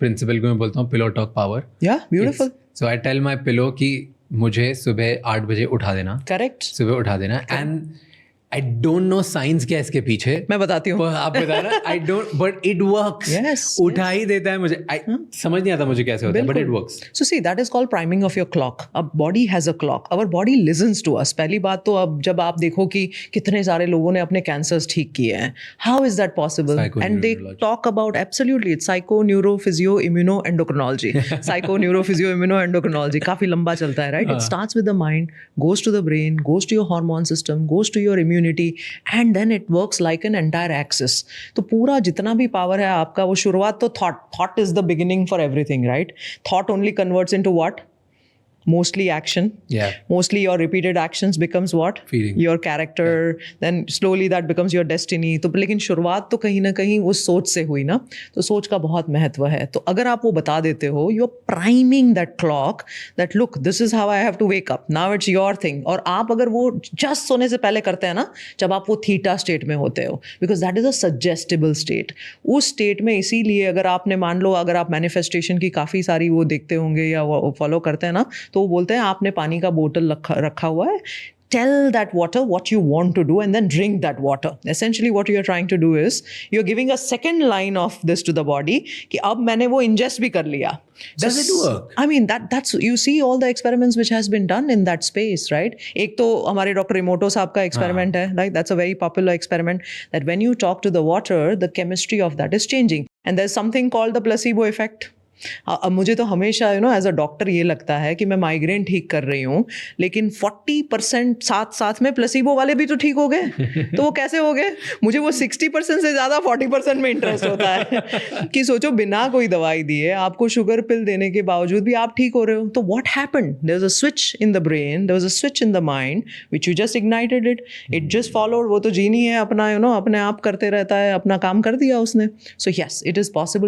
Principal को मैं बोलता हूँ pillow talk power. Yeah, beautiful. So I tell my pillow कि मुझे सुबह 8 बजे उठा देना. Correct. सुबह उठा देना. And I don't know science क्या है इसके पीछे. मैं बताती हूँ. आप बता ना. I don't, but it works. Yes. उठा ही देता है मुझे. समझ नहीं आता मुझे कैसे होता है, but it works. So see, that is called priming of your clock. A body has a clock. Our body listens to us. पहली बात तो अब जब आप देखो कि कितने सारे लोगों ने अपने cancers ठीक किए हैं. How is that possible? And they talk about absolutely it's psycho, neuro, physio, immuno, endocrinology. Psycho, neuro, physio, immuno, endocrinology. काफी लंबा चलता है, right? It starts with the mind, goes to the brain, goes to your hormone system, goes to your immunity. And then it works like an entire axis. तो पूरा जितना भी power है आपका वो शुरुआत तो thought is the beginning for everything, right? Thought only converts into what? Mostly action. Yeah. Mostly your repeated actions becomes what? Feeling. Your character. Yeah. Then slowly that becomes your destiny. तो लेकिन शुरुआत तो कहीं ना कहीं उस सोच से हुई ना. तो सोच का बहुत महत्व है. तो अगर आप वो बता देते हो, you're priming that clock that look, this is how I have to wake up. Now it's your thing. और आप अगर वो just सोने से पहले करते हैं ना, जब आप वो थीटा स्टेट में होते हो, because that is a suggestible state. उस स्टेट में इसीलिए अगर आपने मान लो अगर आप मैनिफेस्टेशन की काफ़ी सारी वो देखते होंगे या वो फॉलो करते हैं ना, तो वो बोलते हैं आपने पानी का बोतल रखा हुआ है. Tell that water what you want to do and then drink that water. Essentially what you're trying to do is you're giving a second line of this to the body कि अब मैंने वो ingest भी कर लिया. Does it work? I mean that's you see all the experiments which has been done in that space, right? एक तो हमारे डॉक्टर इमोटो साहब का experiment है, like that's a very popular experiment that when you talk to the water, the chemistry of that is changing. And there's something called the placebo effect. अब मुझे तो हमेशा एज अ डॉक्टर ये लगता है कि मैं माइग्रेन ठीक कर रही हूँ लेकिन 40% साथ में प्लेसिबो वाले भी तो ठीक हो गए. तो वो कैसे हो गए? मुझे वो 60% से ज़्यादा 40% में इंटरेस्ट होता है कि सोचो बिना कोई दवाई दिए आपको शुगर पिल देने के बावजूद भी आप ठीक हो रहे हो. तो what happened? There was a switch in the brain, there was a switch in the mind which you just ignited it just followed. वो तो जीनी है अपना अपने आप करते रहता है, अपना काम कर दिया उसने. So yes, it is possible